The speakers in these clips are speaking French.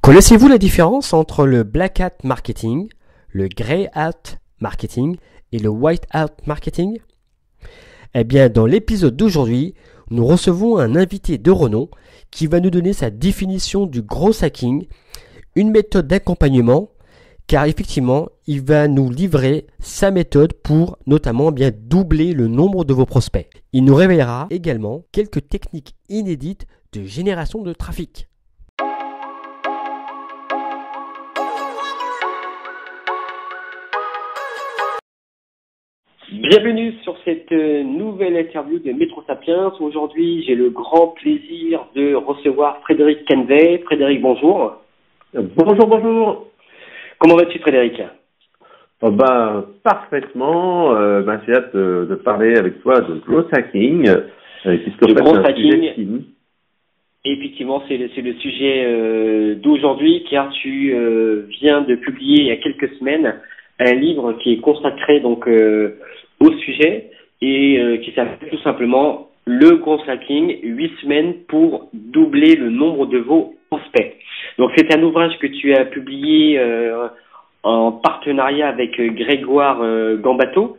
Connaissez-vous la différence entre le Black Hat Marketing, le Grey Hat Marketing et le White Hat Marketing? Eh bien, dans l'épisode d'aujourd'hui, nous recevons un invité de renom qui va nous donner sa définition du gros hacking, une méthode d'accompagnement, car effectivement, il va nous livrer sa méthode pour notamment bien doubler le nombre de vos prospects. Il nous révélera également quelques techniques inédites de génération de trafic. Bienvenue sur cette nouvelle interview de Métro Sapiens. Aujourd'hui, j'ai le grand plaisir de recevoir Frédéric Canvet. Frédéric, bonjour. Bonjour. Comment vas-tu, Frédéric? Parfaitement. J'ai hâte de parler avec toi de growth hacking. Le growth hacking, effectivement, c'est le sujet d'aujourd'hui, car tu viens de publier il y a quelques semaines un livre qui est consacré donc au sujet et qui s'appelle tout simplement le growth hacking, 8 semaines pour doubler le nombre de vos prospects. Donc c'est un ouvrage que tu as publié en partenariat avec Grégoire Gambato,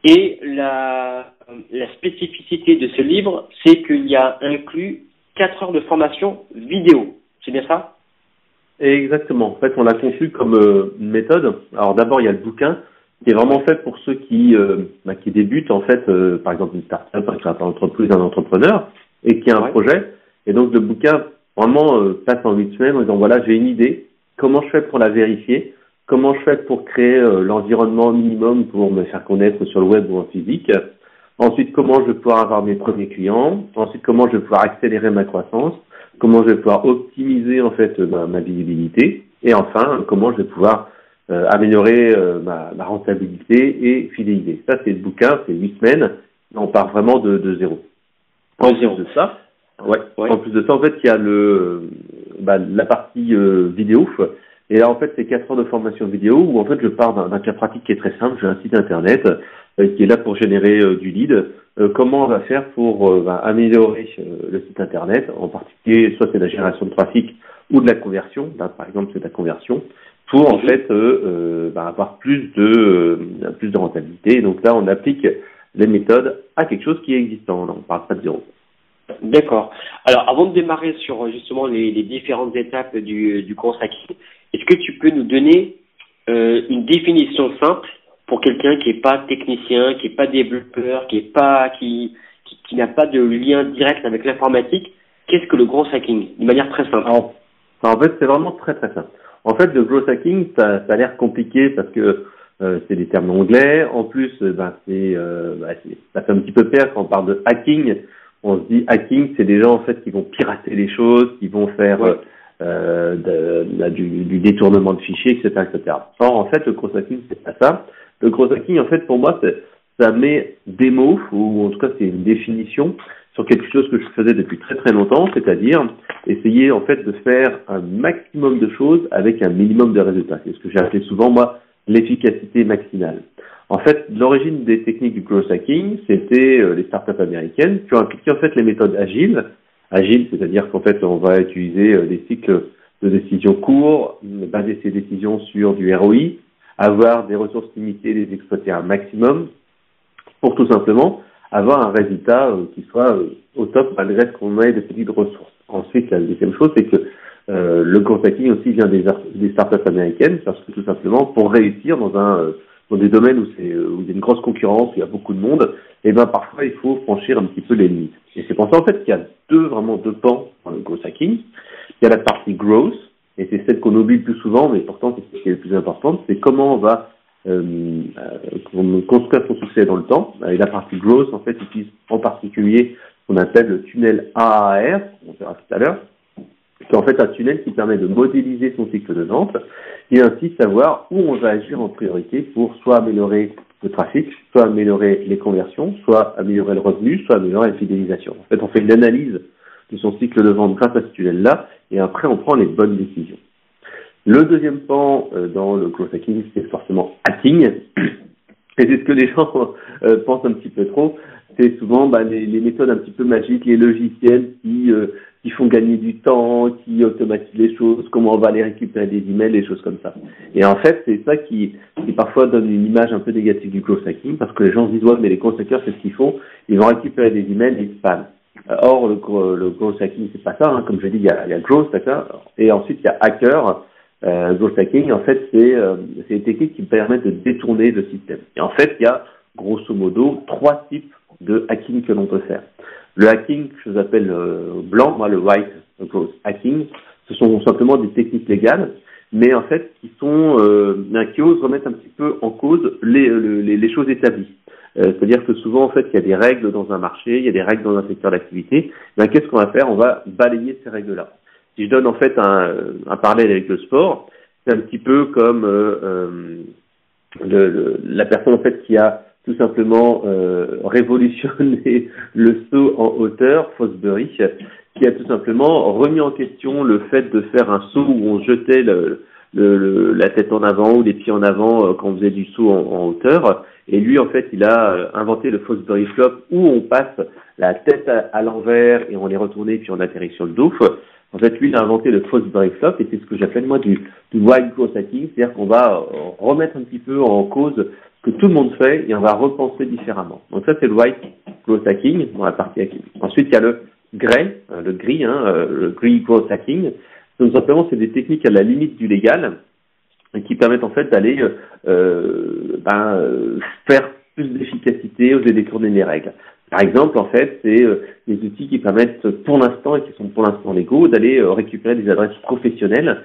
et la spécificité de ce livre, c'est qu'il y a inclus 4 heures de formation vidéo. C'est bien ça? Exactement. En fait, on l'a conçu comme une méthode. Alors d'abord, il y a le bouquin qui est vraiment fait pour ceux qui débutent, en fait, par exemple une start-up, un créateur d'entreprise, un entrepreneur, et qui a un projet. Et donc le bouquin vraiment passe en 8 semaines en disant voilà, j'ai une idée, comment je fais pour la vérifier, comment je fais pour créer l'environnement minimum pour me faire connaître sur le web ou en physique. Ensuite, comment je vais pouvoir avoir mes premiers clients. Ensuite, comment je vais pouvoir accélérer ma croissance. Comment je vais pouvoir optimiser en fait ma visibilité. Et enfin, comment je vais pouvoir améliorer ma rentabilité et fidélité. Ça, c'est le bouquin, c'est 8 semaines. On part vraiment de zéro. En plus de ça, en plus de ça, en fait, il y a la partie vidéo. Et là, en fait, c'est 4 heures de formation vidéo où, en fait, je pars d'un cas pratique qui est très simple. J'ai un site internet qui est là pour générer du lead. Comment on va faire pour améliorer le site internet, en particulier, soit c'est la génération de trafic ou de la conversion. Là, par exemple, c'est de la conversion pour, en fait, avoir plus de rentabilité. Donc là, on applique les méthodes à quelque chose qui est existant. Là, on ne parle pas de zéro. D'accord. Alors, avant de démarrer sur justement les différentes étapes du growth hacking, est-ce que tu peux nous donner une définition simple pour quelqu'un qui n'est pas technicien, qui n'est pas développeur, qui n'a pas de lien direct avec l'informatique? Qu'est-ce que le growth hacking, de manière très simple? Alors, en fait, c'est vraiment très très simple. En fait, le growth hacking, ça a l'air compliqué parce que c'est des termes anglais. En plus, ça fait un petit peu peur quand on parle de hacking. On se dit hacking, c'est des gens en fait qui vont pirater les choses, qui vont faire du détournement de fichiers, etc., etc. Or, en fait, le growth hacking, c'est pas ça. Le growth hacking, en fait, pour moi, ça met des mots, ou en tout cas, c'est une définition sur quelque chose que je faisais depuis très très longtemps, c'est-à-dire essayer en fait de faire un maximum de choses avec un minimum de résultats. C'est ce que j'ai appelé souvent, moi, l'efficacité maximale. En fait, l'origine des techniques du growth hacking, c'était les startups américaines qui ont appliqué en fait les méthodes agiles. Agile, c'est-à-dire qu'en fait, on va utiliser des cycles de décision courts, baser ces décisions sur du ROI, avoir des ressources limitées, les exploiter un maximum, pour tout simplement avoir un résultat qui soit au top malgré ce qu'on ait de petites ressources. Ensuite, la deuxième chose, c'est que le growth hacking aussi vient des startups américaines, parce que tout simplement, pour réussir dans des domaines où il y a une grosse concurrence, où il y a beaucoup de monde, et parfois il faut franchir un petit peu les limites. Et c'est pour ça en fait qu'il y a vraiment deux pans dans le growth hacking. Il y a la partie growth, et c'est celle qu'on oublie le plus souvent, mais pourtant c'est ce qui est le plus important, c'est comment on va construire son succès dans le temps. Et la partie growth en fait utilise en particulier ce qu'on appelle le tunnel AAR, on verra tout à l'heure, qui est en fait un tunnel qui permet de modéliser son cycle de vente et ainsi savoir où on va agir en priorité pour soit améliorer le trafic, soit améliorer les conversions, soit améliorer le revenu, soit améliorer la fidélisation. En fait, on fait une analyse de son cycle de vente grâce à ce tunnel-là et après on prend les bonnes décisions. Le deuxième pan dans le growth hacking, c'est forcément hacking. Et c'est ce que les gens pensent un petit peu trop. C'est souvent les méthodes un petit peu magiques, les logiciels qui qui font gagner du temps, qui automatisent les choses, comment on va aller récupérer des emails, des choses comme ça. Et en fait, c'est ça qui parfois donne une image un peu négative du growth hacking, parce que les gens se disent, ouais, mais les growth hackers, c'est ce qu'ils font, ils vont récupérer des emails et ils spam. Or, le growth hacking, c'est pas ça, hein. Comme je l'ai dit, il y a growth, d'accord, et ensuite il y a hacker. Growth hacking, en fait, c'est des techniques qui permettent de détourner le système. Et en fait, il y a grosso modo 3 types de hacking que l'on peut faire. Le hacking que je appelle blanc, moi le white growth hacking, ce sont simplement des techniques légales, mais en fait qui osent remettre un petit peu en cause les choses établies. C'est-à-dire que souvent en fait il y a des règles dans un marché, il y a des règles dans un secteur d'activité. Ben, qu'est-ce qu'on va faire? On va balayer ces règles-là. Si je donne en fait un parallèle avec le sport, c'est un petit peu comme la personne en fait qui a tout simplement révolutionné le saut en hauteur, Fosbury, qui a tout simplement remis en question le fait de faire un saut où on jetait la tête en avant ou les pieds en avant quand on faisait du saut en hauteur. Et lui, en fait, il a inventé le Fosbury Flop où on passe la tête à l'envers et on est retourné puis on atterrit sur le dos. En fait, lui, il a inventé le Fosbury Flop et c'est ce que j'appelle moi du white growth hacking, c'est-à-dire qu'on va remettre un petit peu en cause ce que tout le monde fait et on va repenser différemment. Donc ça, c'est le white growth hacking dans la partie hacking. Ensuite, il y a le grey, le grey growth hacking. Donc simplement, c'est des techniques à la limite du légal qui permettent en fait d'aller faire plus d'efficacité, oser détourner les règles. Par exemple, en fait, c'est des outils qui permettent pour l'instant et qui sont pour l'instant légaux d'aller récupérer des adresses professionnelles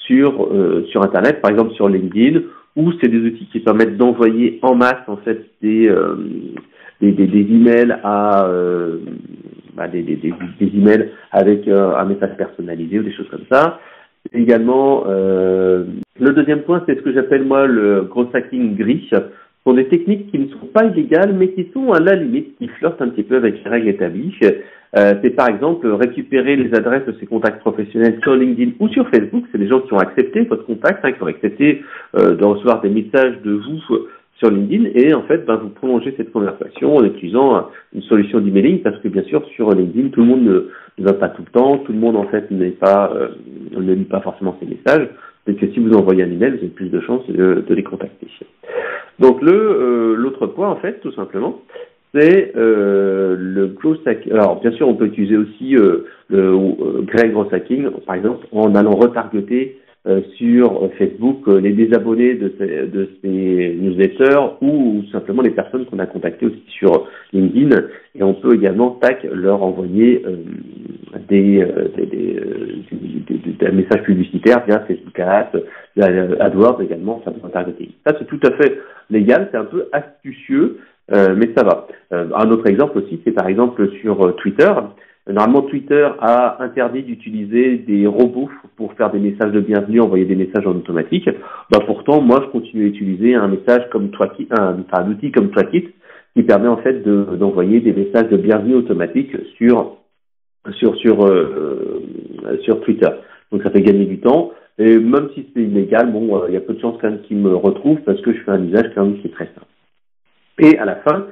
sur Internet, par exemple sur LinkedIn, ou c'est des outils qui permettent d'envoyer en masse en fait des emails à des emails avec un message personnalisé ou des choses comme ça. Également, le deuxième point, c'est ce que j'appelle moi le growth hacking gris. Ce sont des techniques qui ne sont pas illégales, mais qui sont à la limite, qui flirtent un petit peu avec les règles établies. C'est par exemple récupérer les adresses de ses contacts professionnels sur LinkedIn ou sur Facebook. C'est des gens qui ont accepté votre contact, qui ont accepté de recevoir des messages de vous sur LinkedIn, et en fait, vous prolongez cette conversation en utilisant une solution d'emailing, parce que bien sûr, sur LinkedIn, tout le monde ne va pas tout le temps, tout le monde en fait ne lit pas forcément ces messages, et que si vous envoyez un email, vous avez plus de chances de les contacter. Donc l'autre point, en fait, tout simplement, c'est le growth hacking. Alors, bien sûr, on peut utiliser aussi le grey growth hacking, par exemple, en allant retargeter sur Facebook les désabonnés de ces newsletters ou simplement les personnes qu'on a contactées aussi sur LinkedIn. Et on peut également leur envoyer des messages publicitaires via Facebook Ads, AdWords également, ça peut retargeter. Ça, c'est tout à fait légal, c'est un peu astucieux, mais ça va. Un autre exemple aussi, c'est par exemple sur Twitter. Normalement, Twitter a interdit d'utiliser des robots pour faire des messages de bienvenue, envoyer des messages en automatique. Pourtant, moi, je continue à utiliser un message comme Twakit, un outil comme Twakit, qui permet en fait d'envoyer des messages de bienvenue automatiques sur Twitter. Donc, ça fait gagner du temps. Et même si c'est illégal, il y a peu de chances quand même qu'ils me retrouvent parce que je fais un usage quand même qui est très simple. Et à la fin,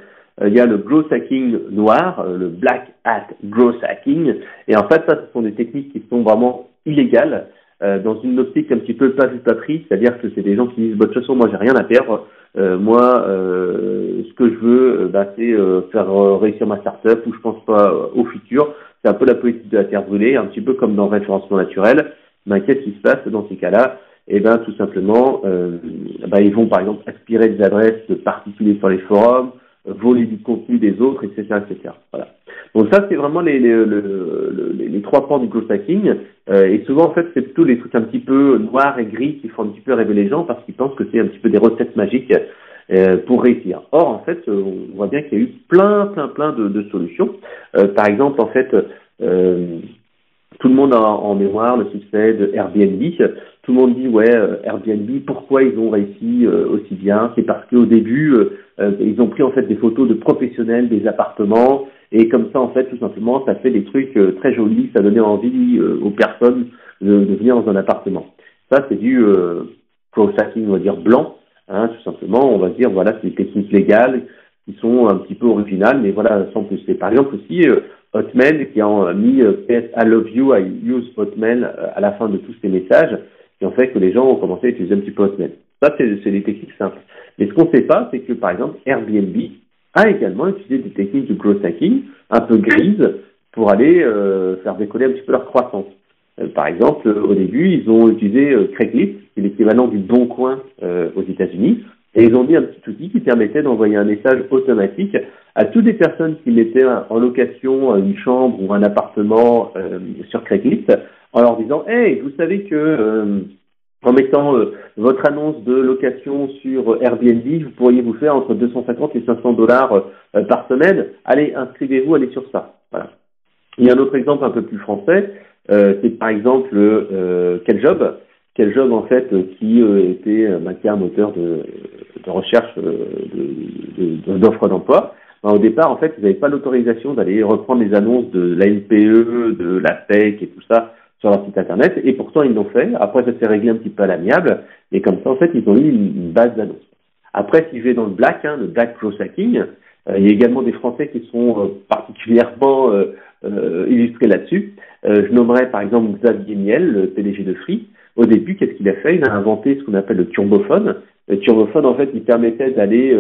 il y a le growth hacking noir, le black hat growth hacking. Et en fait, ça, ce sont des techniques qui sont vraiment illégales dans une optique un petit peu pas vu pas pris, c'est-à-dire que c'est des gens qui disent de toute façon, moi, j'ai rien à perdre. Ce que je veux, c'est faire réussir ma startup où je pense pas au futur. C'est un peu la politique de la terre brûlée, un petit peu comme dans le référencement naturel. Qu'est-ce qui se passe dans ces cas-là? Tout simplement, ils vont par exemple aspirer des adresses de particuliers sur les forums, voler du contenu des autres, etc., etc. Voilà. Donc ça, c'est vraiment les 3 points du growth hacking. Et souvent, en fait, c'est plutôt les trucs un petit peu noirs et gris qui font un petit peu rêver les gens parce qu'ils pensent que c'est un petit peu des recettes magiques pour réussir. Or, en fait, on voit bien qu'il y a eu plein de solutions. Par exemple, en fait, tout le monde a en mémoire le succès de Airbnb. Tout le monde dit Airbnb, pourquoi ils ont réussi aussi bien? C'est parce qu'au début, ils ont pris en fait des photos de professionnels des appartements et comme ça en fait tout simplement ça fait des trucs très jolis, ça donnait envie aux personnes de venir dans un appartement. Ça c'est du growth hacking, on va dire blanc, tout simplement. On va dire c'est des techniques légales qui sont un petit peu originales, mais voilà, sans plus. Et par exemple aussi, Hotmail qui a mis PS I love you, I use Hotmail à la fin de tous ces messages, qui ont fait que les gens ont commencé à utiliser un petit peu Hotmail. Ça, c'est des techniques simples. Mais ce qu'on ne sait pas, c'est que par exemple Airbnb a également utilisé des techniques de growth hacking un peu grises pour aller faire décoller un petit peu leur croissance. Par exemple, au début, ils ont utilisé Craigslist, qui est l'équivalent du Bon Coin aux États-Unis, et ils ont mis un petit outil qui permettait d'envoyer un message automatique à toutes les personnes qui mettaient en location une chambre ou un appartement sur Craigslist, en leur disant « Hey, vous savez que en mettant votre annonce de location sur Airbnb, vous pourriez vous faire entre 250 et 500 dollars par semaine. Allez, inscrivez-vous, allez sur ça. » Voilà. Il y a un autre exemple un peu plus français, c'est par exemple Quel Job en fait qui était un moteur de recherche d'offres d'emploi. Au départ, en fait, ils n'avaient pas l'autorisation d'aller reprendre les annonces de la NPE, de la PEC et tout ça sur leur site internet, et pourtant ils l'ont fait. Après, ça s'est réglé un petit peu à l'amiable, et comme ça, en fait, ils ont eu une base d'annonces. Après, si je vais dans le black growth hacking, il y a également des Français qui sont particulièrement illustrés là-dessus. Je nommerai par exemple Xavier Niel, le PDG de Free. Au début, qu'est-ce qu'il a fait? Il a inventé ce qu'on appelle le turbophone. Le turbophone, en fait, il permettait d'aller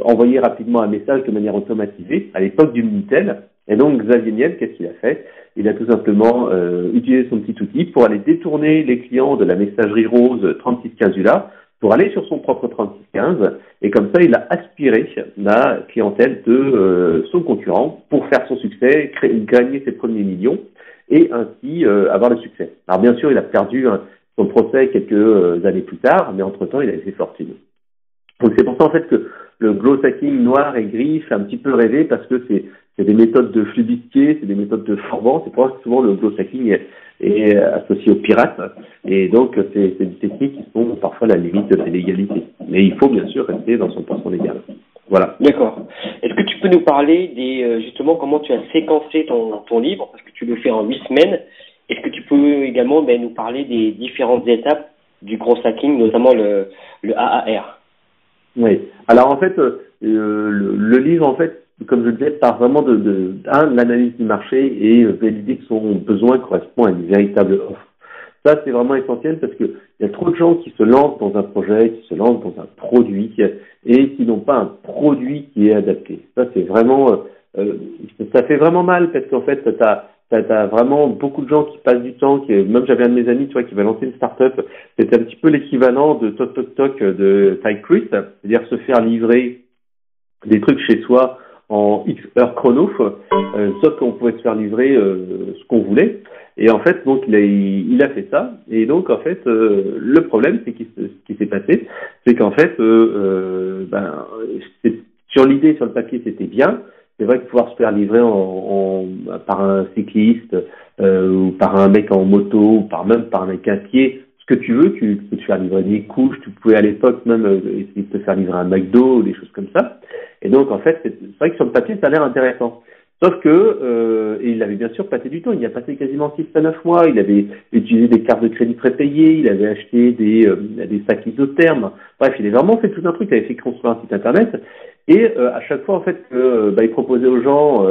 envoyer rapidement un message de manière automatisée à l'époque du Minitel. Et donc, Xavier Niel, qu'est-ce qu'il a fait? Il a tout simplement utilisé son petit outil pour aller détourner les clients de la messagerie rose 3615 ULA pour aller sur son propre 3615. Et comme ça, il a aspiré la clientèle de son concurrent pour faire son succès, gagner ses premiers millions et ainsi avoir le succès. Alors bien sûr, il a perdu son procès quelques années plus tard, mais entre-temps, il a fait fortune. Donc c'est pour ça en fait que le growth hacking noir et gris fait un petit peu rêver parce que c'est des méthodes de flubistier, c'est des méthodes de forbans. C'est pour ça que souvent le growth hacking est associé aux pirates. Et donc c'est des techniques qui sont parfois à la limite de la légalité. Mais il faut bien sûr rester dans son poisson légal. Voilà. D'accord. Est-ce que tu peux nous parler justement comment tu as séquencé ton livre, parce que tu le fais en 8 semaines. Est-ce que tu peux également nous parler des différentes étapes du growth hacking, notamment le AAR? Oui. Alors en fait, le livre en fait, comme je le disais, part vraiment de l'analyse du marché et valider que son besoin correspond à une véritable offre. Ça, c'est vraiment essentiel parce que il y a trop de gens qui se lancent dans un projet, qui se lancent dans un produit et qui n'ont pas un produit qui est adapté. Ça, c'est vraiment, ça fait vraiment mal parce qu'en fait, t'as vraiment beaucoup de gens qui passent du temps, même j'avais un de mes amis, tu vois, qui va lancer une start-up. C'était un petit peu l'équivalent de Toc Toc Toc de Tycruit, c'est-à-dire se faire livrer des trucs chez soi en X heures chrono, sauf qu'on pouvait se faire livrer ce qu'on voulait. Et en fait, donc, il a fait ça. Et donc, en fait, le problème, c'est ce qui s'est passé, c'est qu'en fait, sur l'idée, sur le papier, c'était bien. C'est vrai que pouvoir se faire livrer par un cycliste ou par un mec en moto ou même par un mec à pied, ce que tu veux, tu peux te faire livrer des couches, tu pouvais à l'époque même essayer de te faire livrer un McDo ou des choses comme ça. Et donc en fait, c'est vrai que sur le papier, ça a l'air intéressant. Sauf que, et il avait bien sûr passé du temps, il y a passé quasiment 6 à 9 mois, il avait utilisé des cartes de crédit prépayées, il avait acheté des sacs isothermes, bref, il avait vraiment fait tout un truc, il avait fait construire un site internet, et à chaque fois en fait il proposait aux gens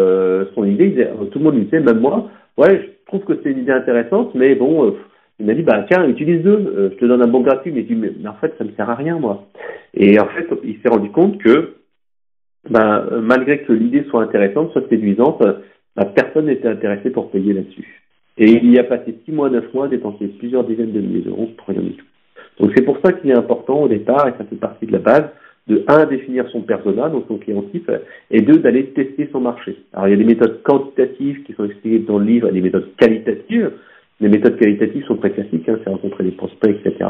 son idée, tout le monde lui disait, même moi, ouais, je trouve que c'est une idée intéressante, mais bon, il m'a dit, tiens, utilise-le, je te donne un bon gratuit, mais en fait, ça me sert à rien, moi. Et en fait, il s'est rendu compte que malgré que l'idée soit intéressante, soit séduisante, personne n'était intéressé pour payer là-dessus. Et il y a passé 6 mois, 9 mois, dépensé plusieurs dizaines de milliers d'euros pour rien du tout. Donc c'est pour ça qu'il est important au départ, et ça fait partie de la base, de 1, définir son persona, donc son client type, et 2, d'aller tester son marché. Alors il y a des méthodes quantitatives qui sont expliquées dans le livre, et des méthodes qualitatives. Les méthodes qualitatives sont très classiques, c'est rencontrer des prospects, etc.,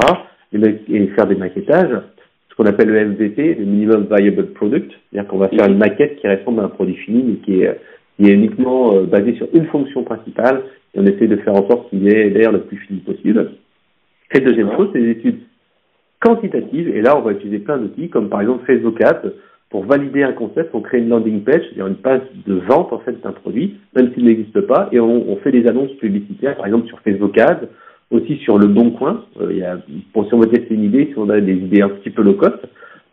et faire des maquettages. Qu'on appelle le MVP, le Minimum Viable Product, c'est-à-dire qu'on va faire une maquette qui ressemble à un produit fini, mais qui est uniquement basé sur une fonction principale, et on essaie de faire en sorte qu'il ait l'air le plus fini possible. Et deuxième chose, c'est des études quantitatives, et là on va utiliser plein d'outils, comme par exemple Facebook Ads, pour valider un concept, on crée une landing page, c'est-à-dire une page de vente en fait d'un produit, même s'il n'existe pas, et on fait des annonces publicitaires, par exemple sur Facebook Ads, aussi sur le Bon Coin. Si on veut tester une idée, si on a des idées un petit peu low cost,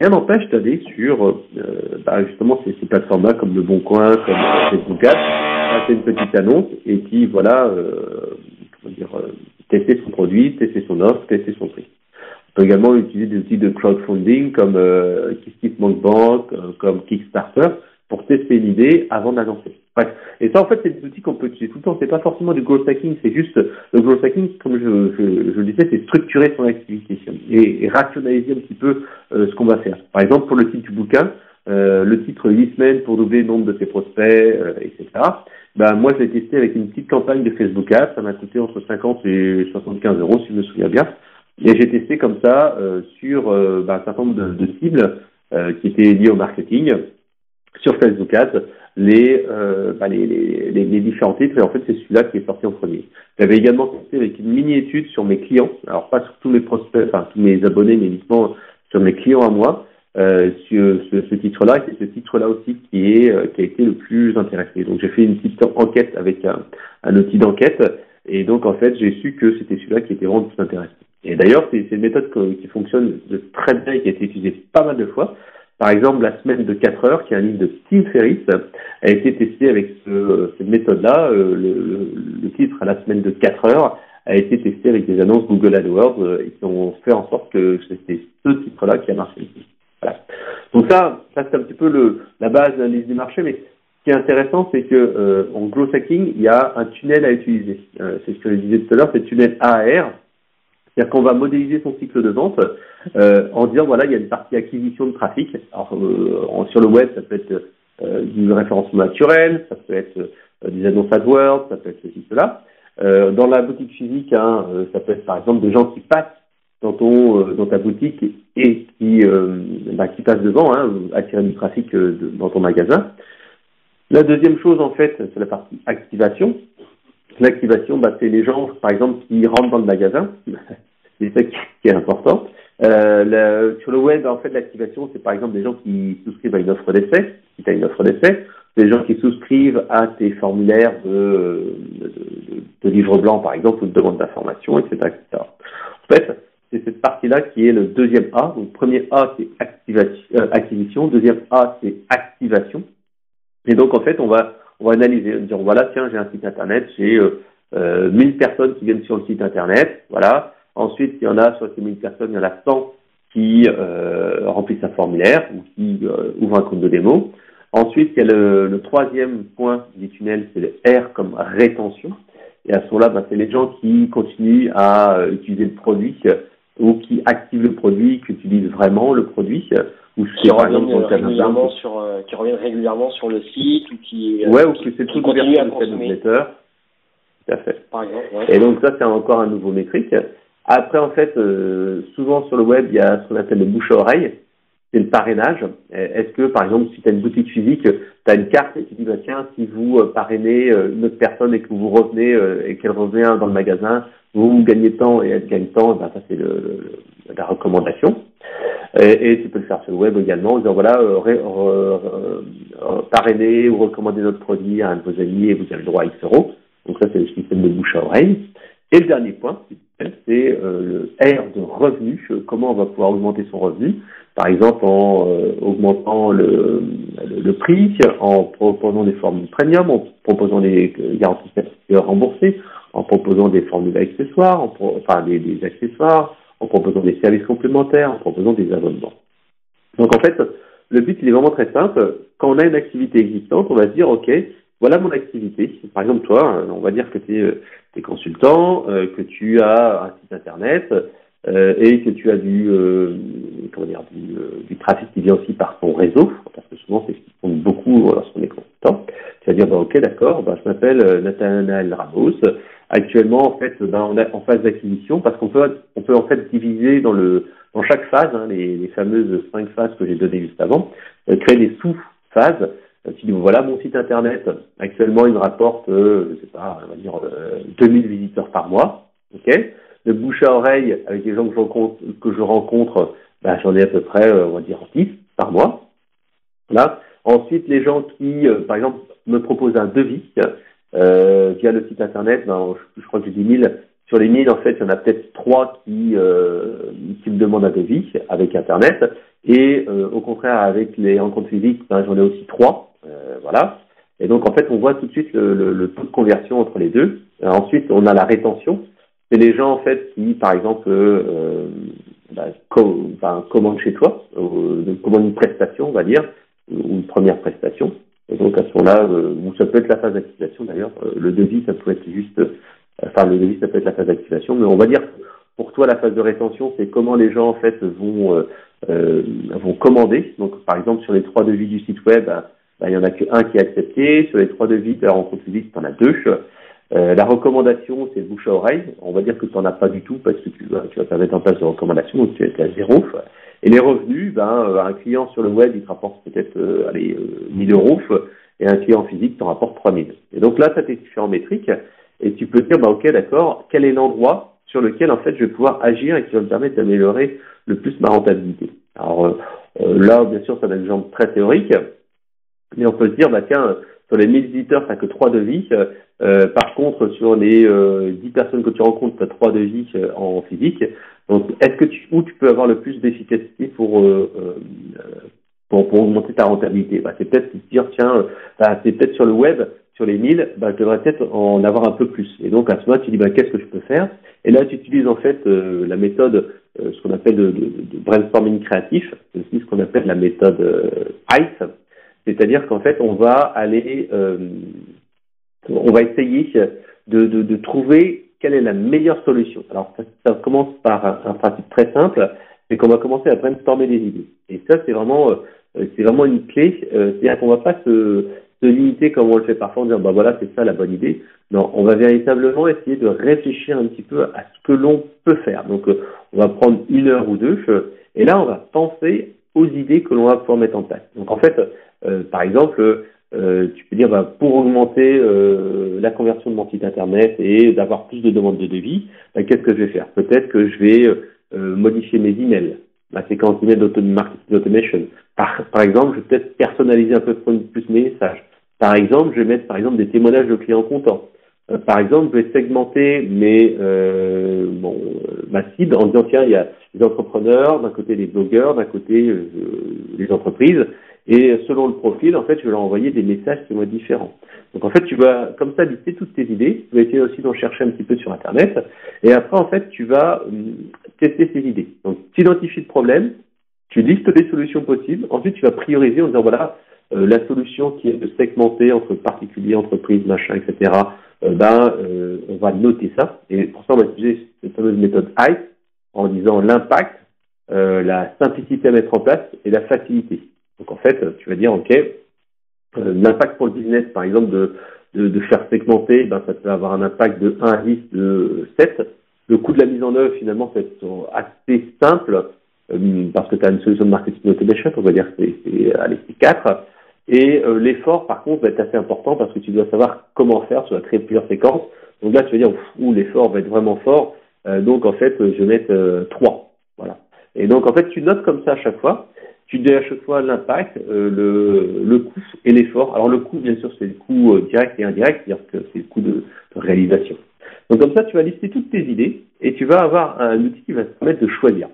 rien n'empêche d'aller sur justement ces plateformes-là comme Le Bon Coin, comme Facebook Ads, c'est une petite annonce et puis voilà, tester son produit, tester son offre, tester son prix. On peut également utiliser des outils de crowdfunding comme KissKissBankBank, comme Kickstarter pour tester une idée avant d'annoncer. Bref. Et ça, en fait, c'est des outils qu'on peut utiliser tout le temps. C'est pas forcément du growth hacking, c'est juste le growth hacking, comme je le disais, c'est structurer son activité et rationaliser un petit peu ce qu'on va faire. Par exemple, pour le titre du bouquin, le titre 8 semaines pour doubler le nombre de ses prospects, etc. Moi, je l'ai testé avec une petite campagne de Facebook Ads. Ça m'a coûté entre 50 et 75 euros, si je me souviens bien. Et j'ai testé comme ça sur un certain nombre de cibles qui étaient liées au marketing sur Facebook Ads, les différents titres. Et en fait, c'est celui-là qui est sorti en premier. J'avais également testé avec une mini-étude sur mes clients. Alors, pas sur tous mes prospects, enfin, tous mes abonnés, mais uniquement sur mes clients à moi. Sur ce titre-là, et c'est ce titre-là aussi qui a été le plus intéressé. Donc j'ai fait une petite enquête avec un outil d'enquête, et donc en fait j'ai su que c'était celui-là qui était vraiment le plus intéressant. Et d'ailleurs c'est une méthode qui fonctionne très bien et qui a été utilisée pas mal de fois. Par exemple, la semaine de 4 heures, qui est un livre de Tim Ferriss, a été testé avec cette méthode-là. Le titre à la semaine de 4 heures a été testé avec des annonces Google AdWords et qui ont fait en sorte que c'était ce titre-là qui a marché le plus. Voilà. Donc ça c'est un petit peu la base de l'analyse du marché, mais ce qui est intéressant, c'est que en growth hacking, il y a un tunnel à utiliser. C'est ce que je disais tout à l'heure, c'est le tunnel AAR. C'est-à-dire qu'on va modéliser son cycle de vente en disant, voilà, il y a une partie acquisition de trafic. Alors, sur le web, ça peut être du référencement naturel, ça peut être des annonces AdWords, ça peut être ceci, cela. Dans la boutique physique, ça peut être par exemple des gens qui passent dans ta boutique et qui passent devant, attirer du trafic dans ton magasin. La deuxième chose, en fait, c'est la partie activation. L'activation, c'est les gens, par exemple, qui rentrent dans le magasin. C'est ça qui est important. Sur le web, en fait, l'activation, c'est par exemple des gens qui souscrivent à une offre d'essai. Si tu as une offre d'essai, des gens qui souscrivent à tes formulaires de livre blanc, par exemple, ou de demande d'information, etc., etc. En fait, c'est cette partie-là qui est le deuxième A. Donc, premier A, c'est acquisition. Deuxième A, c'est activation. Et donc, en fait, on va analyser, dire, voilà, tiens, j'ai un site Internet, j'ai 1000 personnes qui viennent sur le site Internet, voilà. Ensuite, il y en a, sur ces 1000 personnes, il y en a 100 qui remplissent un formulaire ou qui ouvrent un compte de démo. Ensuite, il y a le troisième point du tunnel, c'est le R comme rétention. Et à ce moment-là, c'est les gens qui continuent à utiliser le produit ou qui activent le produit, qui utilisent vraiment le produit. Qui reviennent régulièrement sur le site ou qui ou que c'est tout continuent à consommer. Newsletter. Tout à fait. Par exemple, ouais. Et donc ça, c'est encore un nouveau métrique. Après, en fait, souvent sur le web, il y a ce qu'on appelle le bouche à oreille. C'est le parrainage. Est-ce que, par exemple, si tu as une boutique physique, tu as une carte et tu dis, tiens, si vous parrainez une autre personne et que vous revenez et qu'elle revient dans le magasin, vous gagnez tant et elle gagne tant, ça c'est la recommandation. Et tu peux le faire sur le web également en disant, voilà, parrainer ou recommander notre produit à un de vos amis et vous avez le droit à X euros. Donc ça, c'est le système de bouche à oreille. Et le dernier point, c'est le R de revenu. Comment on va pouvoir augmenter son revenu? Par exemple, en augmentant le prix, en proposant des formules premium, en proposant des garanties remboursées, en proposant des formules accessoires, des accessoires, en proposant des services complémentaires, en proposant des abonnements. Donc en fait, le but, il est vraiment très simple. Quand on a une activité existante, on va se dire, OK, voilà mon activité. Par exemple, toi, on va dire que tu es consultant, que tu as un site internet et que tu as du trafic qui vient aussi par ton réseau, parce que souvent c'est ce qui compte beaucoup lorsqu'on est consultant. Tu vas dire, OK, d'accord, je m'appelle Nathanaël Ramos. Actuellement, en fait, on est en phase d'acquisition parce qu'on peut en fait diviser dans chaque phase, les fameuses 5 phases que j'ai données juste avant, créer des sous-phases. Tu dis, voilà, mon site internet, actuellement, il me rapporte, 2000 visiteurs par mois, ok. Le bouche à oreille, avec les gens que je rencontre, j'en ai à peu près, 10 par mois. Voilà. Ensuite, les gens qui, par exemple, me proposent un devis, via le site internet, je crois que j'ai 10 000. Sur les 1000, en fait, il y en a peut-être 3 qui me demandent un devis avec internet. Et au contraire, avec les rencontres physiques, j'en ai aussi 3. Voilà. Et donc, en fait, on voit tout de suite le taux de conversion entre les deux. Ensuite, on a la rétention. C'est les gens, en fait, qui, par exemple, commandent chez toi, commandent une prestation, on va dire, ou une première prestation. Et donc, à ce moment-là, ou ça peut être la phase d'activation, d'ailleurs. Le devis, ça peut être juste... le devis, ça peut être la phase d'activation. Mais on va dire, pour toi, la phase de rétention, c'est comment les gens, en fait, vont commander. Donc, par exemple, sur les 3 devis du site web, il y en a qu'un qui est accepté. Sur les 3 devis de la rencontre physique, tu en as 2. La recommandation, c'est le bouche à oreille. On va dire que tu n'en as pas du tout parce que tu vas pas mettre en place de recommandation, donc tu es à 0. Et les revenus, un client sur le web, il te rapporte peut-être 1000 euros, et un client physique t'en rapporte 3000. Et donc là, tu as tes différents métriques, et tu peux te dire, ok, d'accord, quel est l'endroit sur lequel, en fait, je vais pouvoir agir et qui va me permettre d'améliorer le plus ma rentabilité. Alors là, bien sûr, c'est un exemple très théorique, mais on peut se dire, tiens, sur les 1000 visiteurs, tu n'as que 3 devis. Par contre, sur les 10 personnes que tu rencontres, tu as 3 devis en physique. Donc, où tu peux avoir le plus d'efficacité pour augmenter ta rentabilité? C'est peut-être te dire, tiens, c'est peut-être sur le web, sur les 1000, je devrais peut-être en avoir un peu plus. Et donc, à ce moment-là, tu dis, qu'est-ce que je peux faire? Et là, tu utilises en fait la méthode, ce qu'on appelle de brainstorming créatif, c'est aussi ce qu'on appelle la méthode ICE. C'est-à-dire qu'en fait, on va essayer de trouver quelle est la meilleure solution. Alors, ça commence par un principe très simple, c'est qu'on va commencer à brainstormer des idées. Et ça, c'est vraiment une clé. C'est-à-dire qu'on ne va pas se limiter comme on le fait parfois en disant, voilà, c'est ça la bonne idée. Non, on va véritablement essayer de réfléchir un petit peu à ce que l'on peut faire. Donc, on va prendre 1 heure ou 2, et là, on va penser aux idées que l'on va pouvoir mettre en place. Donc, en fait, par exemple, tu peux dire, pour augmenter la conversion de mon site internet et d'avoir plus de demandes de devis, qu'est-ce que je vais faire? Peut-être que je vais modifier mes emails, ma séquence email marketing automation. Par exemple, je vais peut-être personnaliser un peu plus mes messages. Par exemple, je vais mettre des témoignages de clients contents. Par exemple, je vais segmenter ma cible en disant, tiens, il y a les entrepreneurs, d'un côté les blogueurs, d'un côté les entreprises. Et selon le profil, en fait, je vais leur envoyer des messages qui vont être différents. Donc, en fait, tu vas, comme ça, lister toutes tes idées. Tu vas essayer aussi d'en chercher un petit peu sur Internet. Et après, en fait, tu vas tester ces idées. Donc, tu identifies le problème, tu listes les solutions possibles. Ensuite, tu vas prioriser en disant, voilà, la solution qui est de segmenter entre particuliers, entreprises, machin, etc. On va noter ça. Et pour ça, on va utiliser cette fameuse méthode ICE en disant l'impact, la simplicité à mettre en place et la facilité. Donc, en fait, tu vas dire, OK, l'impact pour le business, par exemple, de faire segmenter, ça peut avoir un impact de 1 à 10, de 7. Le coût de la mise en œuvre, finalement, c'est assez simple, parce que tu as une solution de marketing automation, on va dire que c'est 4. Et l'effort, par contre, va être assez important parce que tu dois savoir comment faire, tu dois créer plusieurs séquences. Donc là, tu vas dire, l'effort va être vraiment fort. Donc, en fait, je vais mettre 3. Voilà. Et donc, en fait, tu notes comme ça à chaque fois. Tu dis à chaque fois l'impact, le coût et l'effort. Alors, le coût, bien sûr, c'est le coût direct et indirect, c'est-à-dire que c'est le coût de réalisation. Donc, comme ça, tu vas lister toutes tes idées et tu vas avoir un outil qui va te permettre de choisir.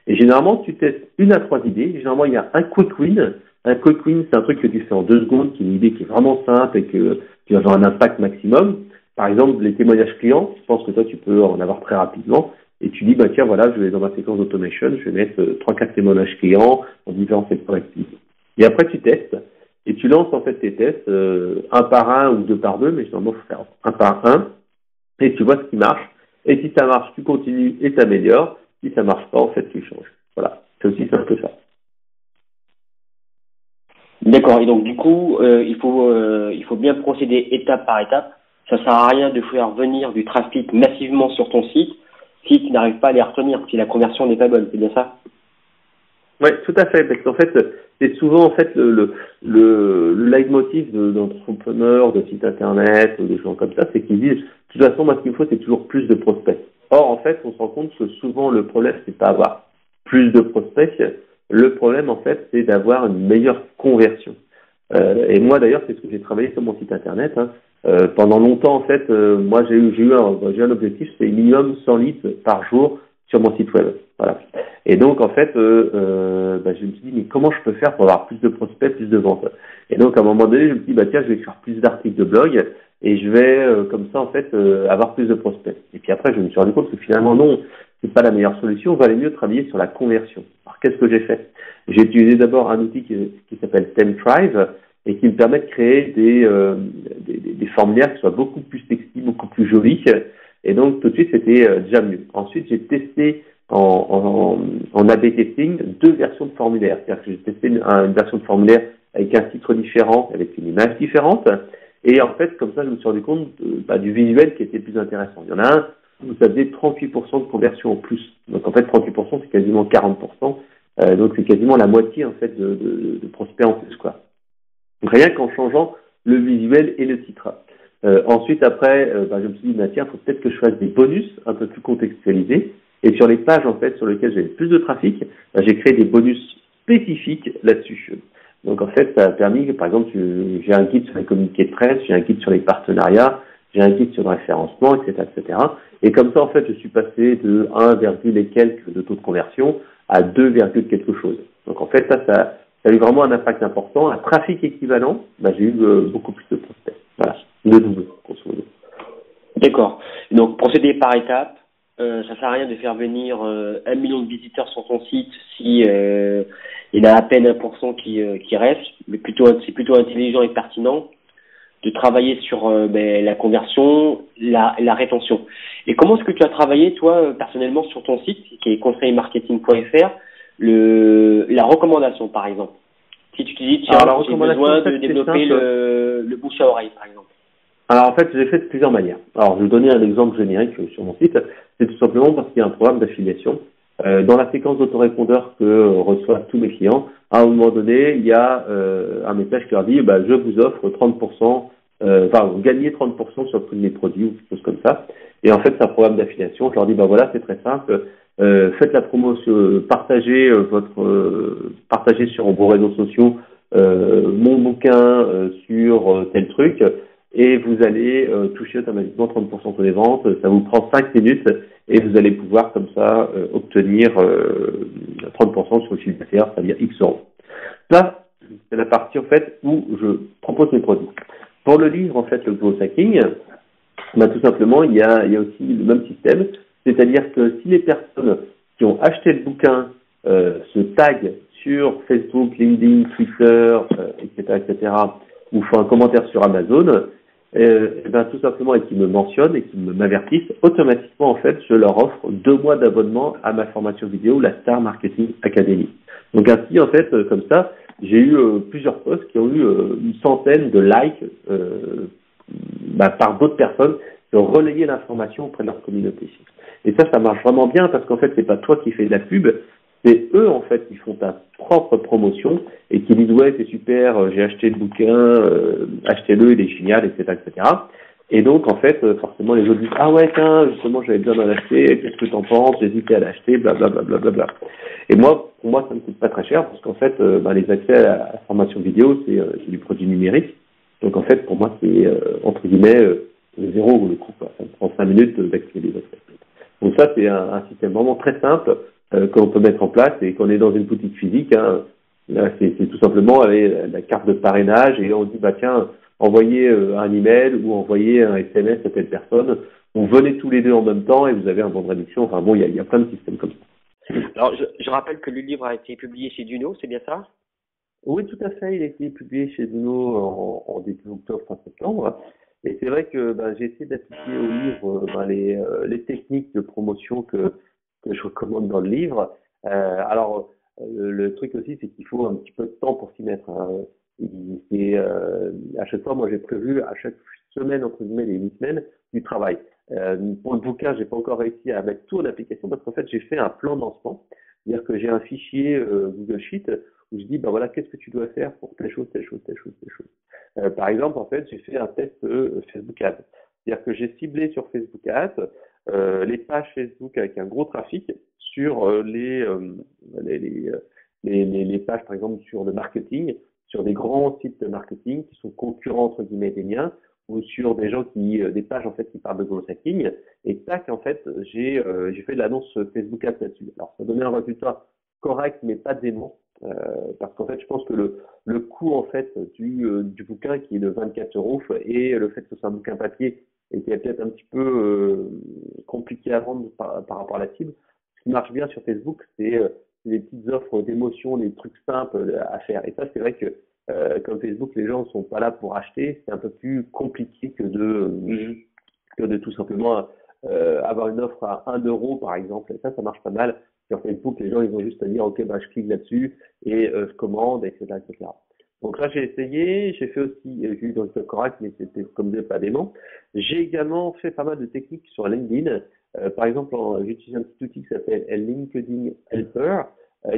Et généralement, tu testes 1 à 3 idées. Généralement, il y a un quick win. Un quick win, c'est un truc que tu fais en 2 secondes, qui est une idée qui est vraiment simple et que tu vas avoir un impact maximum. Par exemple, les témoignages clients, je pense que toi, tu peux en avoir très rapidement. Et tu dis, tiens, voilà, je vais dans ma séquence d'automation, je vais mettre 3-4 témoignages clients en différents secteurs d'activité. Et après, tu testes. Et tu lances, en fait, tes tests, 1 par 1 ou 2 par 2, mais généralement, il faut faire 1 par 1. Et tu vois ce qui marche. Et si ça marche, tu continues et t'améliores. Si ça marche pas, en fait, tu changes. Voilà. C'est aussi simple que ça. D'accord. Et donc, du coup, il faut bien procéder étape par étape. Ça sert à rien de faire venir du trafic massivement sur ton site si tu n'arrives pas à les retenir, si la conversion n'est pas bonne. C'est bien ça? Oui, tout à fait. Parce qu'en fait, c'est souvent en fait le leitmotiv d'entrepreneurs, de sites internet, des gens comme ça, c'est qu'ils disent, de toute façon, moi, ce qu'il me faut, c'est toujours plus de prospects. Or, en fait, on se rend compte que souvent, le problème, c'est pas avoir plus de prospects. Le problème, en fait, c'est d'avoir une meilleure conversion. Et moi, d'ailleurs, c'est ce que j'ai travaillé sur mon site internet. Pendant longtemps, en fait, moi, j'ai eu un objectif, c'est minimum 100 leads par jour sur mon site web. Voilà. Et donc, en fait, je me suis dit, mais comment je peux faire pour avoir plus de prospects, plus de ventes? Et donc, à un moment donné, je me suis dit, bah tiens, je vais écrire plus d'articles de blog et je vais, comme ça, en fait, avoir plus de prospects. Et puis après, je me suis rendu compte que finalement, non, c'est pas la meilleure solution. Il valait mieux travailler sur la conversion. Alors, qu'est-ce que j'ai fait? J'ai utilisé d'abord un outil qui s'appelle Temthrive et qui me permet de créer des formulaires qui soient beaucoup plus sexy, beaucoup plus jolis. Et donc, tout de suite, c'était déjà mieux. Ensuite, j'ai testé en A/B testing 2 versions de formulaire. C'est-à-dire que j'ai testé une version de formulaire avec un titre différent, avec une image différente. Et en fait, comme ça, je me suis rendu compte du visuel qui était plus intéressant. Il y en a un où ça faisait 38% de conversion en plus. Donc en fait, 38%, c'est quasiment 40%. Donc c'est quasiment la moitié en fait de prospects en plus, quoi. Donc rien qu'en changeant le visuel et le titre. Ensuite, après, je me suis dit, tiens, il faut peut-être que je fasse des bonus un peu plus contextualisés. Et sur les pages, en fait, sur lesquelles j'avais plus de trafic, j'ai créé des bonus spécifiques là-dessus. Donc, en fait, ça a permis que, par exemple, j'ai un guide sur les communiqués de presse, j'ai un guide sur les partenariats, j'ai un guide sur le référencement, etc., etc. Et comme ça, en fait, je suis passé de 1, et quelques de taux de conversion à 2, quelque chose. Donc, en fait, ça a eu vraiment un impact important. Un trafic équivalent, j'ai eu beaucoup plus de prospects. Voilà, le double, grosso modo. D'accord. Donc, procéder par étapes. Ça sert à rien de faire venir 1 million de visiteurs sur ton site si il y a à peine 1% qui reste, mais c'est plutôt intelligent et pertinent de travailler sur la conversion, la rétention. Et comment est-ce que tu as travaillé, toi, personnellement, sur ton site, qui est conseilmarketing.fr, la recommandation, par exemple? Si tu te dis, tiens, j'ai besoin de développer le bouche à oreille, par exemple. Alors, en fait, je l'ai fait de plusieurs manières. Alors, je vais vous donner un exemple générique sur mon site. C'est tout simplement parce qu'il y a un programme d'affiliation. Dans la séquence d'autorépondeur que reçoivent tous mes clients, à un moment donné, il y a un message qui leur dit, je vous offre 30%, vous gagnez 30% sur le prix de mes produits ou quelque chose comme ça. Et en fait, c'est un programme d'affiliation. Je leur dis, voilà, c'est très simple. Faites la promotion, partagez partagez sur vos réseaux sociaux mon bouquin sur tel truc. Et vous allez toucher automatiquement 30% sur les ventes. Ça vous prend 5 minutes et vous allez pouvoir comme ça obtenir 30% sur le chiffre d'affaires, c'est-à-dire X euros. Ça, c'est la partie en fait où je propose mes produits. Pour le livre, en fait, le growth hacking, tout simplement, il y a aussi le même système, c'est-à-dire que si les personnes qui ont acheté le bouquin se taguent sur Facebook, LinkedIn, Twitter, etc., ou font un commentaire sur Amazon, tout simplement, et qui me mentionnent et qui m'avertissent, automatiquement, en fait, je leur offre 2 mois d'abonnement à ma formation vidéo, la Star Marketing Academy. Donc ainsi, en fait, comme ça, j'ai eu plusieurs posts qui ont eu une centaine de likes par d'autres personnes qui ont relayé l'information auprès de leur communauté. Et ça marche vraiment bien parce qu'en fait, c'est pas toi qui fais de la pub, c'est eux, en fait, qui font ta propre promotion et qui disent, ouais, c'est super, j'ai acheté le bouquin, achetez-le, il est génial, etc., etc. Et donc, en fait, forcément, les autres disent, ah ouais, tiens, justement, j'avais besoin d'en acheter, qu'est-ce que t'en penses, j'hésitais à l'acheter, blablabla. Et moi, pour moi, ça ne coûte pas très cher parce qu'en fait, les accès à la formation vidéo, c'est du produit numérique. Donc, en fait, pour moi, c'est, entre guillemets, zéro le coût, quoi. Ça me prend 5 minutes d'activer les accès. Donc ça, c'est un système vraiment très simple qu'on peut mettre en place et qu'on est dans une boutique physique. Hein. Là, c'est tout simplement la carte de parrainage et on dit, tiens, envoyez un email ou envoyez un SMS à telle personne. Vous venez tous les deux en même temps et vous avez un bon de réduction. Enfin bon, il y a plein de systèmes comme ça. Alors, je rappelle que le livre a été publié chez Duno, c'est bien ça? Oui, tout à fait. Il a été publié chez Duno en début octobre, fin septembre. Et c'est vrai que j'ai essayé d'appliquer au livre les techniques de promotion que je recommande dans le livre. Le truc aussi, c'est qu'il faut un petit peu de temps pour s'y mettre. Hein. À chaque fois, moi, j'ai prévu à chaque semaine, entre guillemets, les 8 semaines, du travail. Pour le bouquin, j'ai pas encore réussi à mettre tout en application parce qu'en fait, j'ai fait un plan de lancement. C'est-à-dire que j'ai un fichier Google Sheet où je dis, qu'est-ce que tu dois faire pour telle chose, telle chose, telle chose, telle chose. Par exemple, en fait, j'ai fait un test Facebook Ads. C'est-à-dire que j'ai ciblé sur Facebook Ads les pages Facebook avec un gros trafic sur les pages, par exemple, sur le marketing, sur des grands sites de marketing qui sont concurrents, entre guillemets, des miens, ou sur des gens des pages en fait qui parlent de growth hacking, et tac, en fait, j'ai fait de l'annonce Facebook Ads là-dessus. Alors, ça donnait un résultat correct, mais pas dément, parce qu'en fait, je pense que le coût en fait du bouquin qui est de 24 euros et le fait que ce soit un bouquin papier et qui est peut-être un petit peu compliqué à vendre par rapport à la cible, ce qui marche bien sur Facebook, c'est des petites offres d'émotion, des trucs simples à faire. Et ça, c'est vrai que comme Facebook, les gens sont pas là pour acheter, c'est un peu plus compliqué que de tout simplement avoir une offre à 1 euro par exemple. Et ça marche pas mal. Sur Facebook, les gens ils ont juste à dire ok bah je clique là-dessus et je commande, etc., etc. Donc là j'ai essayé, j'ai fait aussi, j'ai eu dans le correct, mais c'était comme des pas dément. J'ai également fait pas mal de techniques sur LinkedIn. Par exemple, j'utilise un petit outil qui s'appelle LinkedIn Helper,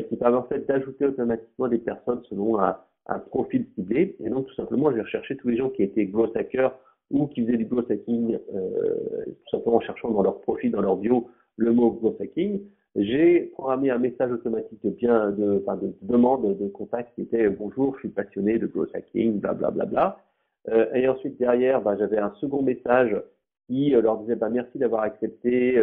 qui permet en fait d'ajouter automatiquement des personnes selon un profil ciblé. Et donc tout simplement, j'ai recherché tous les gens qui étaient growth hackers ou qui faisaient du growth hacking, tout simplement en cherchant dans leur profil, dans leur bio, le mot growth hacking. J'ai programmé un message automatique de demande de contact qui était bonjour, je suis passionné de growth hacking, blablabla. Bla, bla, bla. Et ensuite derrière, j'avais un second message qui leur disait merci d'avoir accepté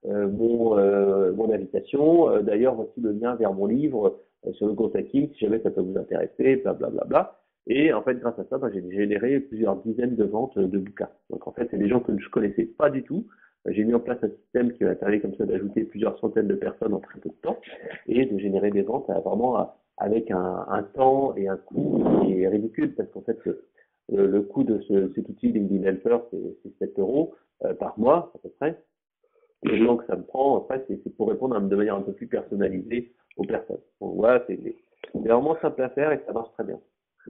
mon invitation. D'ailleurs, voici le lien vers mon livre sur le growth hacking si jamais ça peut vous intéresser, blablabla. Bla, bla, bla. Et en fait, grâce à ça, j'ai généré plusieurs dizaines de ventes de bouquins. Donc en fait, c'est des gens que je connaissais pas du tout. J'ai mis en place un système qui va permettre comme ça d'ajouter plusieurs centaines de personnes en très peu de temps et de générer des ventes vraiment avec un temps et un coût qui est ridicule parce qu'en fait, le coût de cet outil LinkedIn Helper, c'est 7 euros par mois à peu près. Et le temps que ça me prend, après, c'est pour répondre de manière un peu plus personnalisée aux personnes. Donc voilà, c'est vraiment simple à faire et ça marche très bien.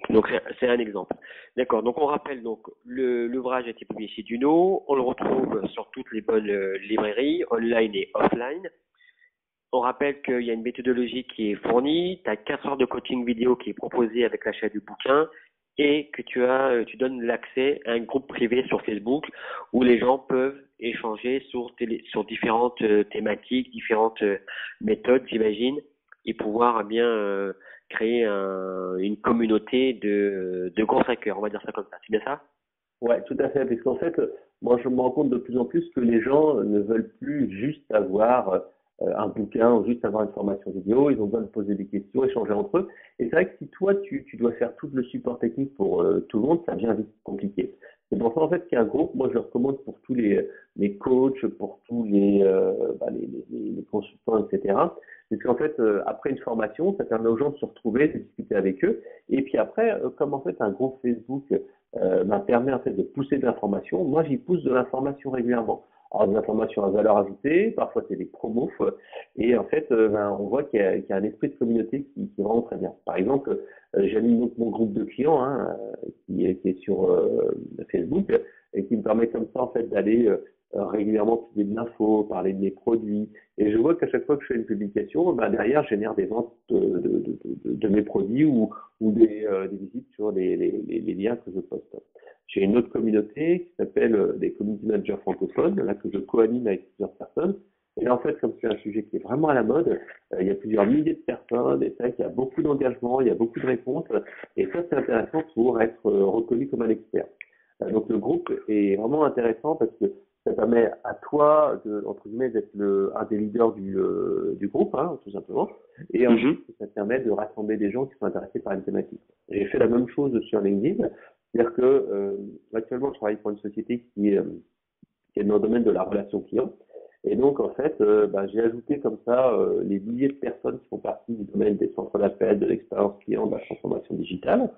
Donc c'est un exemple. D'accord. Donc on rappelle donc l'ouvrage a été publié chez Duno. On le retrouve sur toutes les bonnes librairies, online et offline. On rappelle qu'il y a une méthodologie qui est fournie. Tu as 4 heures de coaching vidéo qui est proposé avec l'achat du bouquin et que tu donnes l'accès à un groupe privé sur Facebook où les gens peuvent échanger sur différentes thématiques, différentes méthodes, j'imagine, et pouvoir bien créer une communauté de growth hackers, on va dire ça comme ça. C'est bien ça? Ouais, tout à fait. Parce qu'en fait, moi, je me rends compte de plus en plus que les gens ne veulent plus juste avoir un bouquin ou juste avoir une formation vidéo. Ils ont besoin de poser des questions, échanger entre eux. Et c'est vrai que si toi, tu dois faire tout le support technique pour tout le monde, ça devient vite compliqué. C'est pour ça, en fait, qu'il y a un groupe. Moi, je le recommande pour tous les coachs, pour tous les consultants, etc. Parce qu'en fait, après une formation, ça permet aux gens de se retrouver, de discuter avec eux. Et puis après, comme en fait un groupe Facebook permet en fait de pousser de l'information, moi j'y pousse de l'information régulièrement. Alors des informations à valeur ajoutée, parfois c'est des promos, et en fait on voit qu'il y a un esprit de communauté qui est vraiment très bien. Par exemple, j'anime donc mon groupe de clients qui est sur Facebook et qui me permet comme ça en fait d'aller régulièrement publier de l'info, parler de mes produits. Et je vois qu'à chaque fois que je fais une publication, derrière, je génère des ventes de mes produits ou des visites sur les liens que je poste. J'ai une autre communauté qui s'appelle des community managers francophones, là que je co-anime avec plusieurs personnes. Et là, en fait, comme c'est un sujet qui est vraiment à la mode, il y a plusieurs milliers de personnes, et c'est vrai qu'il y a beaucoup d'engagement, il y a beaucoup de réponses, et ça, c'est intéressant pour être reconnu comme un expert. Donc le groupe est vraiment intéressant parce que ça permet à toi entre guillemets d'être un des leaders du groupe, tout simplement. Et ensuite, ça te permet de rassembler des gens qui sont intéressés par une thématique. J'ai fait la même chose sur LinkedIn, c'est-à-dire que actuellement, je travaille pour une société qui est dans le domaine de la relation client. Et donc, en fait, j'ai ajouté comme ça les milliers de personnes qui font partie du domaine des centres d'appel, de l'expérience client, de la transformation digitale.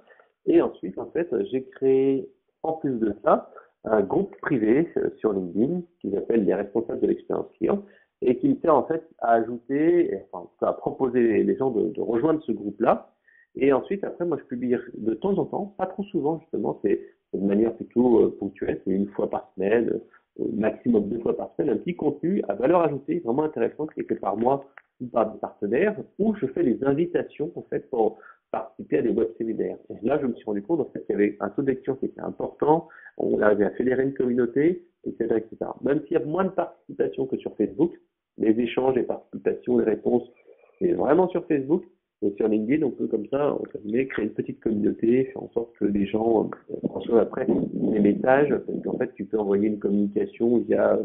Et ensuite, en fait, j'ai créé, en plus de ça, un groupe privé sur LinkedIn qui s'appelle les responsables de l'expérience client et qui me sert en fait à ajouter, à proposer les gens de rejoindre ce groupe-là. Et ensuite, après, moi, je publie de temps en temps, pas trop souvent justement, c'est de manière plutôt ponctuelle, c'est une fois par semaine, maximum 2 fois par semaine, un petit contenu à valeur ajoutée vraiment intéressant qui est fait par moi ou par des partenaires, où je fais des invitations en fait pour participer à des web séminaires. Et là, je me suis rendu compte en fait qu'il y avait un taux de lecture qui était important, on arrivait à fédérer une communauté, etc., etc. Même s'il y a moins de participation que sur Facebook, les échanges, les participations, les réponses, c'est vraiment sur Facebook. Et sur LinkedIn, on peut comme ça, entre guillemets, créer une petite communauté, faire en sorte que les gens reçoivent après des messages, parce qu'en fait, tu peux envoyer une communication via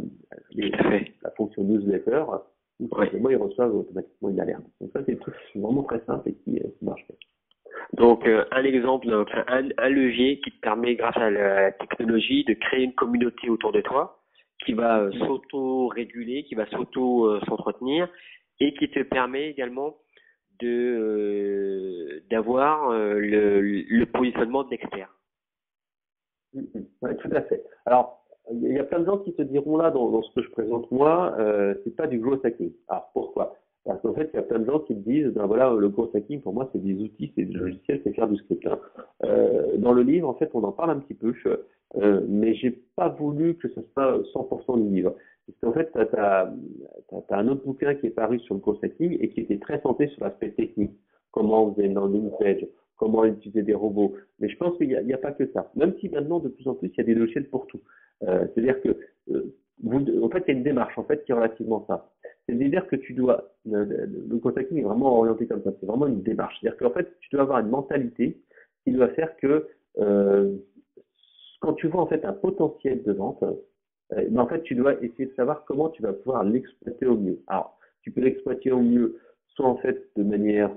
la fonction newsletter, où simplement ils reçoivent automatiquement une alerte. Donc ça, c'est des trucs qui sont vraiment très simples et qui marchent bien. Donc, un exemple, donc, un levier qui te permet, grâce à la technologie, de créer une communauté autour de toi, qui va s'auto-réguler, qui va s'entretenir, et qui te permet également d'avoir le positionnement d'expert. Oui, tout à fait. Alors, il y a plein de gens qui te diront là, dans ce que je présente moi, c'est pas du growth hacking. Alors, pourquoi? Parce qu'en fait, il y a plein de gens qui me disent, ben voilà, le growth hacking, pour moi, c'est des outils, c'est des logiciels, c'est faire du script. Hein. Dans le livre, en fait, on en parle un petit peu, mais j'ai pas voulu que ce soit 100% du livre. Parce qu'en fait, t'as un autre bouquin qui est paru sur le growth hacking et qui était très centré sur l'aspect technique. Comment vous avez une landing page, comment utiliser des robots. Mais je pense qu'il n'y a pas que ça. Même si maintenant, de plus en plus, il y a des logiciels pour tout. C'est-à-dire que, en fait, il y a une démarche, en fait, qui est relativement simple. C'est-à-dire que tu dois, le contacting est vraiment orienté comme ça. C'est vraiment une démarche. C'est-à-dire qu'en fait, tu dois avoir une mentalité qui doit faire que, quand tu vois, en fait, un potentiel de vente, mais en fait, tu dois essayer de savoir comment tu vas pouvoir l'exploiter au mieux. Alors, tu peux l'exploiter au mieux, soit en fait de manière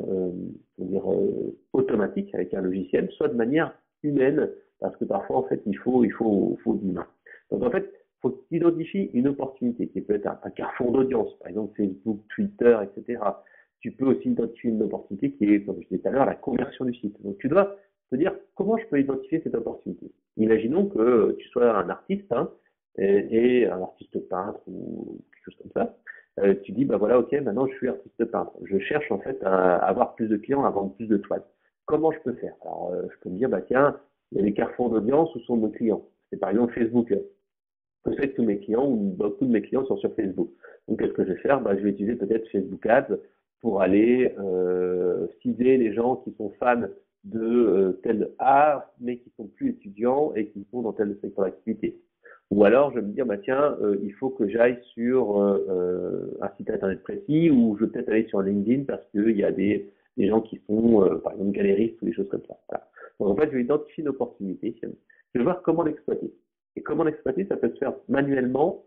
automatique avec un logiciel, soit de manière humaine, parce que parfois, en fait, il faut de l'humain. Donc, en fait, il faut que tu identifies une opportunité qui peut être un carrefour d'audience, par exemple Facebook, Twitter, etc. Tu peux aussi identifier une opportunité qui est, comme je disais tout à l'heure, la conversion du site. Donc, tu dois te dire comment je peux identifier cette opportunité. Imaginons que tu sois un artiste, hein, et un artiste peintre ou quelque chose comme ça. Tu dis, bah voilà, ok, maintenant je suis artiste peintre. Je cherche en fait à avoir plus de clients, à vendre plus de toiles. Comment je peux faire? Alors, je peux me dire, bah tiens, il y a des carrefours d'audience, où sont nos clients? C'est par exemple Facebook. Je sais que tous mes clients, ou beaucoup de mes clients sont sur Facebook. Donc, qu'est-ce que je vais faire? Bah, je vais utiliser peut-être Facebook Ads pour aller cibler les gens qui sont fans de tel art, mais qui sont plus étudiants et qui sont dans tel secteur d'activité. Ou alors, je vais me dire, bah tiens, il faut que j'aille sur un site internet précis, ou je vais peut-être aller sur LinkedIn parce qu'il y a des gens qui sont, par exemple, galéristes ou des choses comme ça. Voilà. Donc, en fait, je vais identifier une opportunité. Je vais voir comment l'exploiter. Et comment l'exploiter, ça peut se faire manuellement,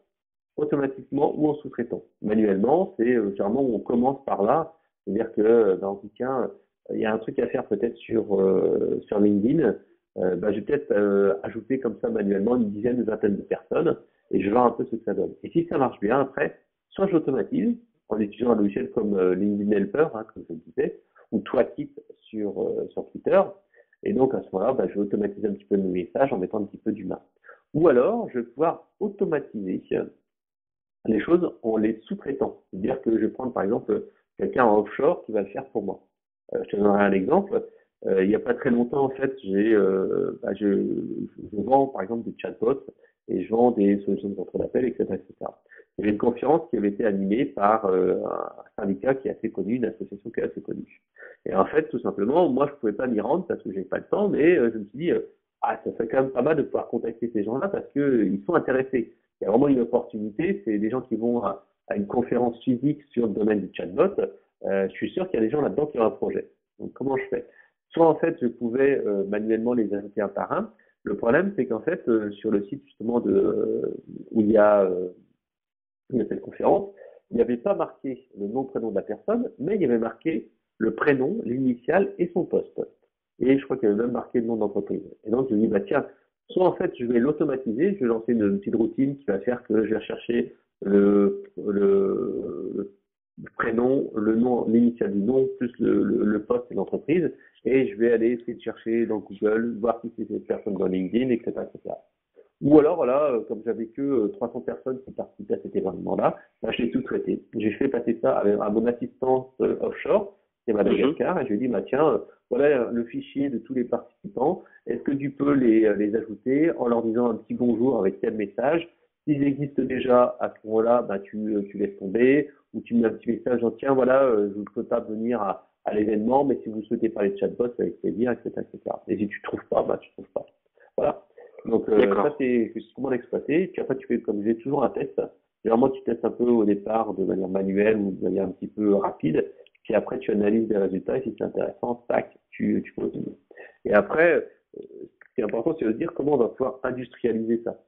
automatiquement ou en sous-traitant. Manuellement, c'est généralement où on commence par là. C'est-à-dire que, ben, on dit, tiens, il y a un truc à faire peut-être sur LinkedIn. Je vais peut-être ajouter comme ça manuellement une dizaine, une vingtaine de personnes et je vais voir un peu ce que ça donne. Et si ça marche bien, après, soit j'automatise en utilisant un logiciel comme LinkedIn Helper, hein, comme je le disais, ou Twakit sur Twitter. Et donc, à ce moment-là, je vais automatiser un petit peu mes messages en mettant un petit peu d'humain. Ou alors, je vais pouvoir automatiser les choses en les sous-traitant. C'est-à-dire que je vais prendre, par exemple, quelqu'un en offshore qui va le faire pour moi. Je te donnerai un exemple. Il n'y a pas très longtemps, en fait, je vends, par exemple, des chatbots et je vends des solutions de contrôle d'appel, etc., etc. Il y avait une conférence qui avait été animée par un syndicat qui est assez connu, une association qui est assez connue. Et en fait, tout simplement, moi, je pouvais pas m'y rendre parce que j'ai pas le temps, mais je me suis dit, ça serait quand même pas mal de pouvoir contacter ces gens-là parce que ils sont intéressés. Il y a vraiment une opportunité. C'est des gens qui vont à une conférence physique sur le domaine du chatbot. Je suis sûr qu'il y a des gens là-dedans qui ont un projet. Donc, comment je fais? Soit, en fait, je pouvais manuellement les ajouter un par un. Le problème, c'est qu'en fait, sur le site justement où il y a cette conférence, il n'y avait pas marqué le nom, prénom de la personne, mais il y avait marqué le prénom, l'initiale et son poste. Et je crois qu'il y avait même marqué le nom d'entreprise. Et donc, je me dis, bah tiens, soit en fait, je vais l'automatiser, je vais lancer une petite routine qui va faire que je vais rechercher le prénom, le nom, l'initiale du nom, plus le poste et l'entreprise, et je vais aller essayer de chercher dans Google, voir si c'est cette personne dans LinkedIn, etc., etc. Ou alors, voilà, comme j'avais que 300 personnes qui participaient à cet événement-là, je l'ai tout traité. J'ai fait passer ça à mon assistante offshore, qui est Madagascar, et je lui ai dit, tiens, voilà le fichier de tous les participants, est-ce que tu peux les ajouter en leur disant un petit bonjour avec tel message? S'ils existent déjà, à ce moment-là, tu laisses tomber, ou tu mets un petit message en tiens, voilà, je ne peux pas venir à l'événement, mais si vous souhaitez parler de chatbot, avec plaisir, etc., etc. Et si tu ne trouves pas, tu ne trouves pas. Voilà. Donc, ça, c'est comment l'exploiter. Puis après, tu fais, comme j'ai toujours un test. Généralement, tu testes un peu au départ de manière manuelle ou de manière un petit peu rapide. Si après tu analyses les résultats et si c'est intéressant, tac, tu continues. Et après, ce qui est important, c'est de dire comment on va pouvoir industrialiser ça.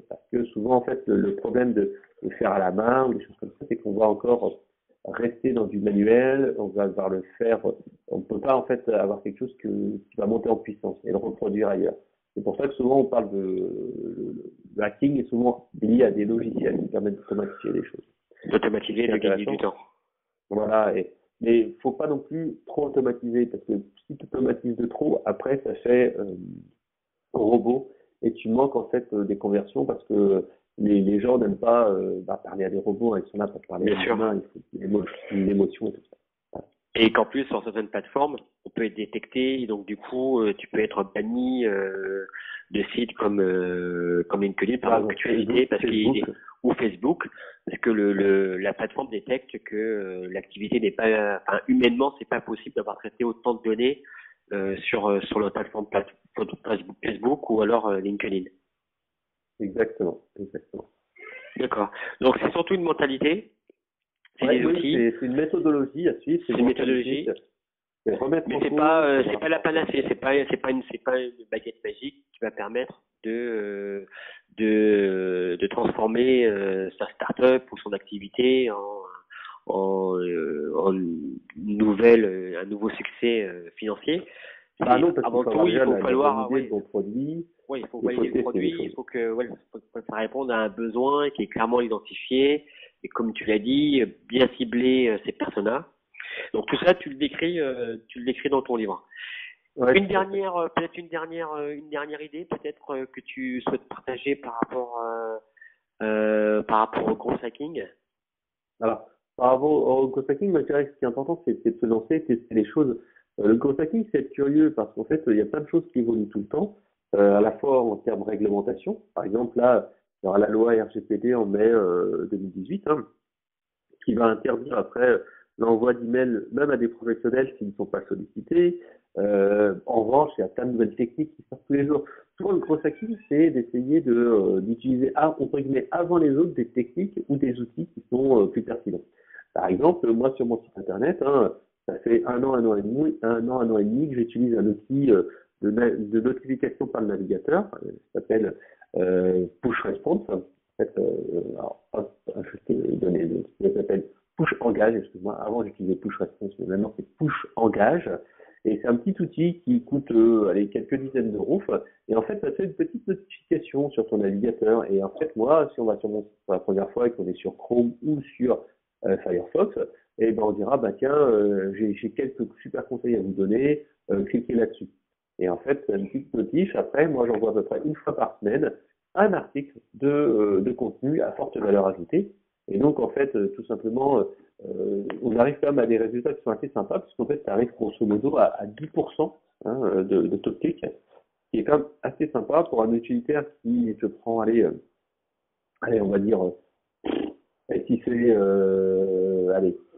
Parce que souvent, en fait, le problème de faire à la main ou des choses comme ça, c'est qu'on va encore rester dans du manuel, on va devoir le faire, on ne peut pas en fait avoir quelque chose qui va monter en puissance et le reproduire ailleurs. C'est pour ça que souvent on parle le hacking est souvent lié à des logiciels qui permettent d'automatiser les choses. D'automatiser, de gagner du temps. Voilà, mais il faut pas non plus trop automatiser, parce que si tu automatises de trop, après ça fait robot, et tu manques en fait des conversions, parce que les gens n'aiment pas parler à des robots, hein, ils sont là pour parler à des humains, il faut une émotion et tout ça. Voilà. Et qu'en plus, sur certaines plateformes, on peut être détecté, et donc du coup, tu peux être banni de sites comme LinkedIn, par exemple, que tu as cité, parce ou Facebook, parce que la plateforme détecte que l'activité n'est pas, enfin, humainement, c'est pas possible d'avoir traité autant de données sur la plateforme Facebook ou alors LinkedIn. Exactement. D'accord. Donc c'est surtout une mentalité. C'est une méthodologie à suivre. C'est une méthodologie. Mais c'est pas la panacée. C'est pas une baguette magique qui va permettre de transformer sa start-up ou son activité en un nouveau succès financier. Non, parce avant tout, il faut falloir ton produit. Oui, il faut valider le produit, il faut que ça réponde à un besoin qui est clairement identifié et comme tu l'as dit, bien cibler ces personas. Donc tout ça, tu le décris dans ton livre. Ouais, une dernière idée peut-être que tu souhaites partager par rapport au gros hacking. Alors, par rapport au gros hacking, je dirais que ce qui est important, c'est de se lancer, tester les choses. Le gros hacking, c'est être curieux parce qu'en fait, il y a plein de choses qui évoluent tout le temps, à la fois en termes de réglementation. Par exemple, là, il y aura la loi RGPD en mai 2018, qui va interdire après l'envoi d'emails même à des professionnels qui ne sont pas sollicités. En revanche, il y a plein de nouvelles techniques qui sortent tous les jours. Souvent, le gros hacking, c'est d'essayer d'utiliser entre guillemets avant les autres des techniques ou des outils qui sont plus pertinents. Par exemple, moi sur mon site internet, ça fait un an et demi que j'utilise un outil de notification par le navigateur, ça s'appelle Push Response. En fait, je vais te donner le nom, ça s'appelle Push Engage, excuse-moi, avant j'utilisais Push Response, mais maintenant c'est Push Engage, et c'est un petit outil qui coûte quelques dizaines d'euros, et en fait ça fait une petite notification sur ton navigateur, et en fait moi, si on va sur mon site pour la première fois et qu'on est sur Chrome ou sur Firefox, et ben on dira j'ai quelques super conseils à vous donner, cliquez là-dessus. Et en fait, c'est une petite notice. Après, moi, j'envoie à peu près une fois par semaine un article de contenu à forte valeur ajoutée. Et donc, en fait, tout simplement, on arrive quand même à des résultats qui sont assez sympas, puisqu'en fait, ça arrive grosso modo à 10% de taux de clic, qui est quand même assez sympa pour un utilitaire qui se prend, on va dire, qui fait,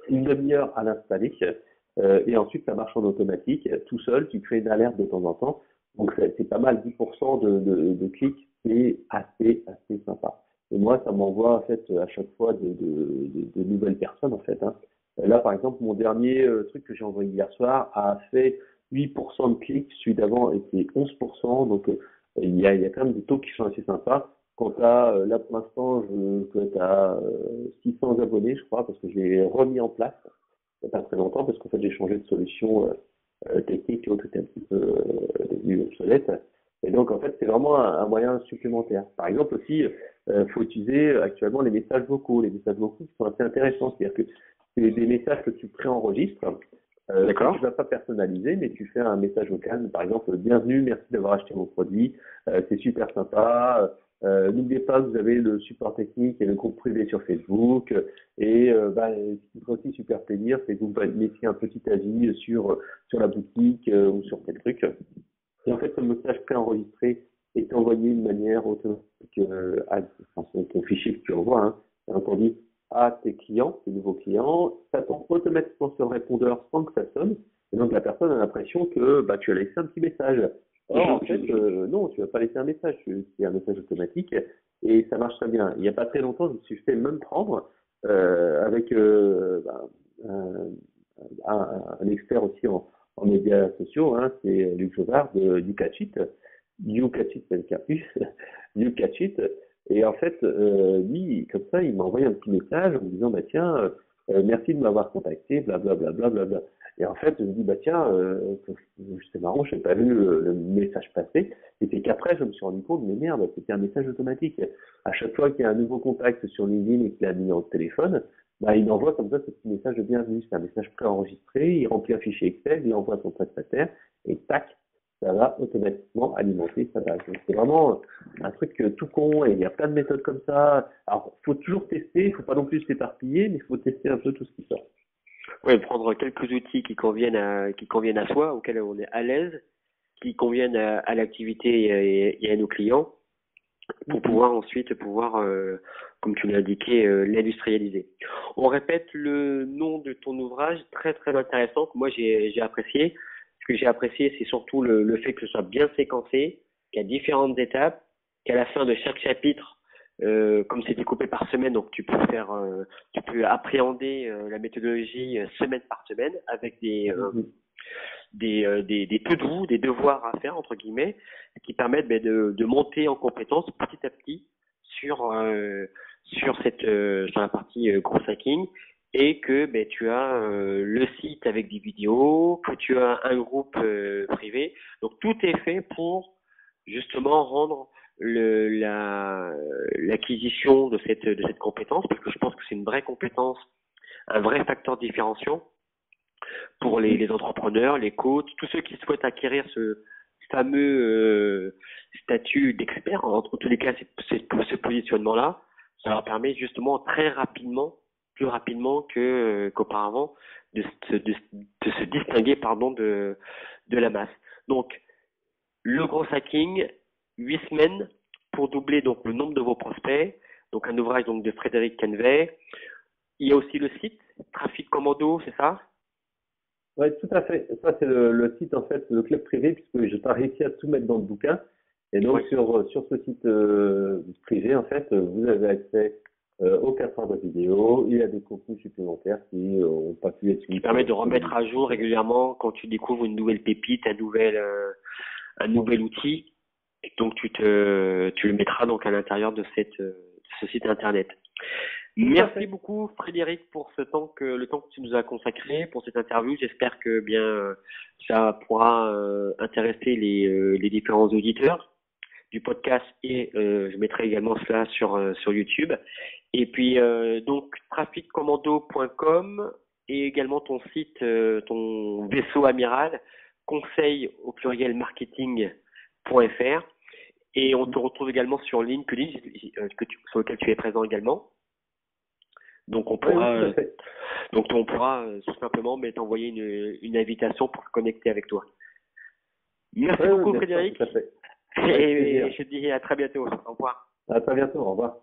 une demi-heure à l'installer. Et ensuite, ça marche en automatique, tout seul, tu crées une alerte de temps en temps. Donc, c'est pas mal, 10% de clics, c'est assez sympa. Et moi, ça m'envoie, en fait, à chaque fois de nouvelles personnes, en fait. Là, par exemple, mon dernier truc que j'ai envoyé hier soir a fait 8% de clics, celui d'avant était 11%. Donc, il y a quand même des taux qui sont assez sympas. Quant à, là, pour l'instant, je peux être à 600 abonnés, je crois, parce que je l'ai remis en place il n'y a pas très longtemps, parce qu'en fait, j'ai changé de solution technique et autres était un petit peu devenu obsolète. Et donc, en fait, c'est vraiment un moyen supplémentaire. Par exemple, aussi, faut utiliser actuellement les messages vocaux. Les messages vocaux qui sont assez intéressants. C'est-à-dire que c'est des messages que tu préenregistres. D'accord. Tu ne vas pas personnaliser, mais tu fais un message vocal. Par exemple, bienvenue, merci d'avoir acheté mon produit. C'est super sympa. N'oubliez pas que vous avez le support technique et le groupe privé sur Facebook. Et ce qui me fait aussi super plaisir, c'est que vous mettiez un petit avis sur la boutique ou sur tel truc. Et en fait, ce message préenregistré est envoyé de manière automatique à ton fichier que tu envoies. Et on dit à tes clients, tes nouveaux clients, ça tombe automatiquement sur le répondeur sans que ça sonne. Et donc la personne a l'impression que tu as laissé un petit message. Or, en fait, non, tu vas pas laisser un message, c'est un message automatique et ça marche très bien. Il n'y a pas très longtemps, je me suis fait même prendre avec un expert aussi en médias sociaux, hein, c'est Luc Jovard de YouCatchIt. YouCatchIt, c'est le U, YouCatchIt. Et en fait, lui, comme ça, il m'a envoyé un petit message en me disant, bah tiens, merci de m'avoir contacté, blablabla. Bla, bla, bla, bla. Et en fait, je me dis, bah tiens, c'est marrant, je n'ai pas vu le message passer. Et c'est qu'après, je me suis rendu compte, mais merde, c'était un message automatique. À chaque fois qu'il y a un nouveau contact sur LinkedIn et qu'il a un numéro de téléphone, bah, il envoie comme ça ce petit message de bienvenue. C'est un message préenregistré, il remplit un fichier Excel, il envoie à son prestataire, et tac, ça va automatiquement alimenter sa base. Donc, c'est vraiment un truc tout con, et il y a plein de méthodes comme ça. Alors, faut toujours tester, il faut pas non plus s'éparpiller, mais il faut tester un peu tout ce qui sort. Ouais, prendre quelques outils qui conviennent à soi, auxquels on est à l'aise, qui conviennent à l'activité et à nos clients, pour pouvoir ensuite comme tu l'as indiqué, l'industrialiser. On répète le nom de ton ouvrage, très très intéressant, que moi j'ai apprécié. Ce que j'ai apprécié, c'est surtout le fait que ce soit bien séquencé, qu'il y a différentes étapes, qu'à la fin de chaque chapitre, comme c'est découpé par semaine, donc tu peux appréhender la méthodologie semaine par semaine avec des to-do, des devoirs à faire entre guillemets, qui permettent de monter en compétence petit à petit sur la partie gros hacking, et que tu as le site avec des vidéos, que tu as un groupe privé. Donc tout est fait pour justement rendre l'acquisition de cette compétence, parce que je pense que c'est une vraie compétence, un vrai facteur différenciant pour les entrepreneurs, les coachs, tous ceux qui souhaitent acquérir ce fameux statut d'expert. En tous les cas, c'est ce positionnement-là. Ça leur permet justement très rapidement, plus rapidement qu'auparavant, de se distinguer de la masse. Donc, le gros hacking, 8 semaines pour doubler donc le nombre de vos prospects. Donc, un ouvrage donc de Frédéric Canvet. Il y a aussi le site Trafic Commando, c'est ça? Oui, tout à fait. Ça, c'est le site, en fait, le club privé, puisque je n'ai pas réussi à tout mettre dans le bouquin. Et donc, ouais, sur ce site privé, en fait, vous avez accès aux 4 heures de vidéo. Il y a des contenus supplémentaires qui n'ont pas pu être... qui permet de remettre à jour régulièrement quand tu découvres une nouvelle pépite, un nouvel outil. Et donc, tu le mettras donc à l'intérieur de ce site internet. Merci beaucoup Frédéric pour le temps que tu nous as consacré pour cette interview. J'espère que ça pourra intéresser les différents auditeurs du podcast, et je mettrai également cela sur YouTube. Et puis donc traficcommando.com, et également ton site, ton vaisseau amiral, conseil au pluriel marketing.fr. Et on te retrouve également sur LinkedIn, sur lequel tu es présent également. Donc on pourra tout simplement t'envoyer une invitation pour se connecter avec toi. Merci beaucoup Frédéric. Tout à fait. Et je te dis à très bientôt. Au revoir. À très bientôt. Au revoir.